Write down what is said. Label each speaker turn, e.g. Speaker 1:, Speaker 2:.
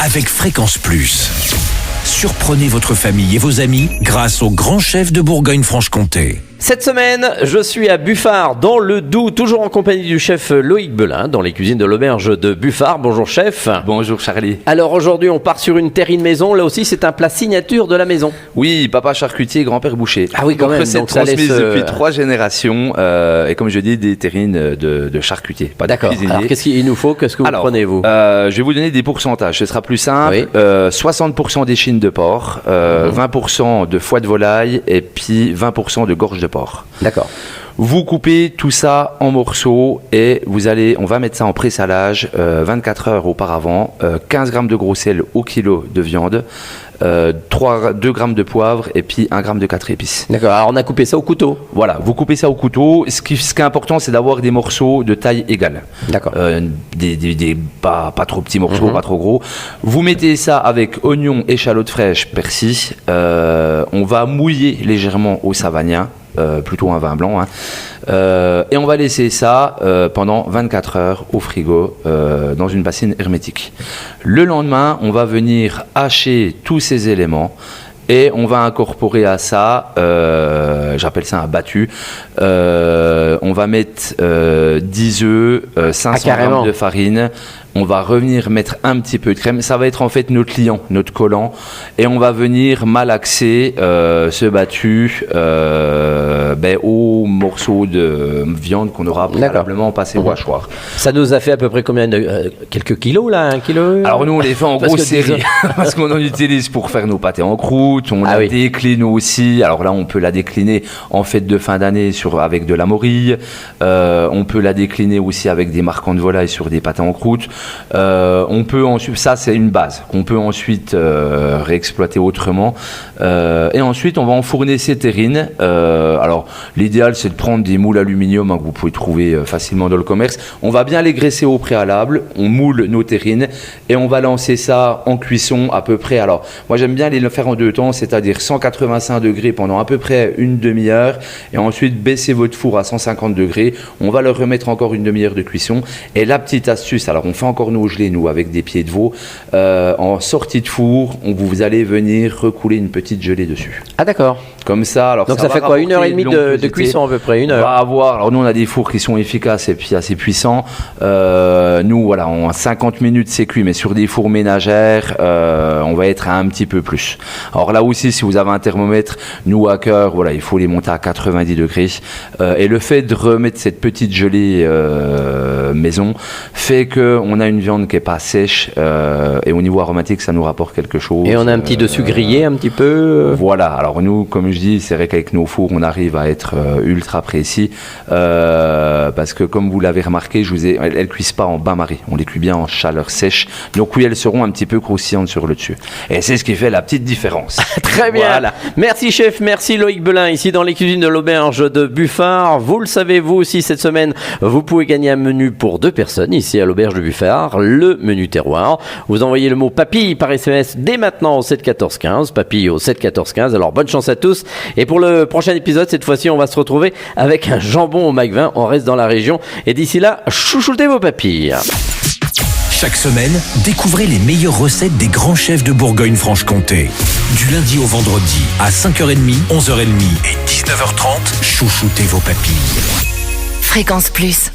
Speaker 1: avec Fréquence Plus. Surprenez votre famille et vos amis grâce au grand chef de Bourgogne-Franche-Comté.
Speaker 2: Cette semaine, je suis à Buffard, dans le Doubs, toujours en compagnie du chef Loïc Belin, dans les cuisines de l'auberge de Buffard. Bonjour chef.
Speaker 3: Bonjour Charlie.
Speaker 2: Alors aujourd'hui, on part sur une terrine maison. Là aussi, c'est un plat signature de la maison.
Speaker 3: Oui, papa charcutier, grand-père boucher.
Speaker 2: Ah oui, quand même.
Speaker 3: Recette
Speaker 2: Donc ça laisse,
Speaker 3: transmise depuis 3 générations. Et comme je dis, des terrines de charcutier, pas de
Speaker 2: D'accord.
Speaker 3: cuisinier.
Speaker 2: Alors qu'est-ce qu'il nous faut? Qu'est-ce que vous prenez, vous?
Speaker 3: Je vais vous donner des pourcentages. Ce sera plus simple.
Speaker 2: Oui.
Speaker 3: 60% d'échine de porc, 20% de foie de volaille et puis 20% de gorge de porc.
Speaker 2: D'accord.
Speaker 3: Vous coupez tout ça en morceaux et on va mettre ça en pré-salage 24 heures auparavant, 15 grammes de gros sel au kilo de viande, 2 grammes de poivre et puis 1 gramme de 4 épices.
Speaker 2: D'accord, alors on a coupé ça au couteau.
Speaker 3: Voilà, vous coupez ça au couteau. Ce qui est important, c'est d'avoir des morceaux de taille égale.
Speaker 2: D'accord.
Speaker 3: Pas trop petits morceaux, pas trop gros. Vous mettez ça avec oignons, échalotes fraîches, persil. On va mouiller légèrement au savagnin. Plutôt un vin blanc, et on va laisser ça pendant 24 heures au frigo dans une bassine hermétique. Le lendemain, on va venir hacher tous ces éléments et on va incorporer à ça, j'appelle ça un battu, on va mettre 10 œufs, 500 grammes de farine. On va revenir mettre un petit peu de crème. Ça va être en fait notre liant, notre collant. Et on va venir malaxer ce battu au morceau de viande qu'on aura préalablement passé au hachoir.
Speaker 2: Ça nous a fait à peu près combien de... quelques kilos là, 1 kilo?
Speaker 3: Alors nous on les fait en grosse série parce qu'on en utilise pour faire nos pâtés en croûte. On la décline aussi. Alors là on peut la décliner en fête de fin d'année avec de la morille. On peut la décliner aussi avec des marquants de volaille sur des pâtés en croûte. On peut ensuite, ça c'est une base qu'on peut ensuite réexploiter autrement, et ensuite on va enfourner ces terrines. Alors l'idéal c'est de prendre des moules aluminium que vous pouvez trouver facilement dans le commerce. On va bien les graisser au préalable, on moule nos terrines et on va lancer ça en cuisson à peu près. Alors moi j'aime bien les faire en 2 temps, c'est-à-dire 185 degrés pendant à peu près une demi-heure et ensuite baisser votre four à 150 degrés. On va leur remettre encore une demi-heure de cuisson. Et la petite astuce, alors on fait encore nos gelées, nous, avec des pieds de veau. En sortie de four, vous allez venir recouler une petite gelée dessus.
Speaker 2: Ah d'accord.
Speaker 3: Comme ça, alors
Speaker 2: donc ça fait quoi, 1h30 de cuisson à peu près, 1 heure?
Speaker 3: On va avoir, alors nous on a des fours qui sont efficaces et puis assez puissants. Nous voilà, en 50 minutes c'est cuit, mais sur des fours ménagères, on va être à un petit peu plus. Alors là aussi, si vous avez un thermomètre, nous à cœur, voilà, il faut les monter à 90 degrés. Et le fait de remettre cette petite gelée maison fait qu'on a une viande qui n'est pas sèche et au niveau aromatique, ça nous rapporte quelque chose.
Speaker 2: Et on a un petit dessus grillé un petit peu.
Speaker 3: Voilà, alors nous, comme je dis, c'est vrai qu'avec nos fours, on arrive à être ultra précis parce que comme vous l'avez remarqué, elles ne cuisent pas en bain-marie, on les cuit bien en chaleur sèche. Donc oui, elles seront un petit peu croustillantes sur le dessus. Et c'est ce qui fait la petite différence.
Speaker 2: Très bien. Voilà. Merci chef, merci Loïc Belin, ici dans les cuisines de l'auberge de Buffard. Vous le savez, vous aussi, cette semaine, vous pouvez gagner un menu pour 2 personnes ici à l'auberge de Buffard, le menu terroir. Vous envoyez le mot papille par SMS dès maintenant au 7 14 15, papille au 7 14 15. Alors bonne chance à tous. Et pour le prochain épisode, cette fois-ci, on va se retrouver avec un jambon au Macvin. On reste dans la région. Et d'ici là, chouchoutez vos papilles.
Speaker 1: Chaque semaine, découvrez les meilleures recettes des grands chefs de Bourgogne-Franche-Comté. Du lundi au vendredi, à 5h30, 11h30 et 19h30, chouchoutez vos papilles.
Speaker 4: Fréquence Plus.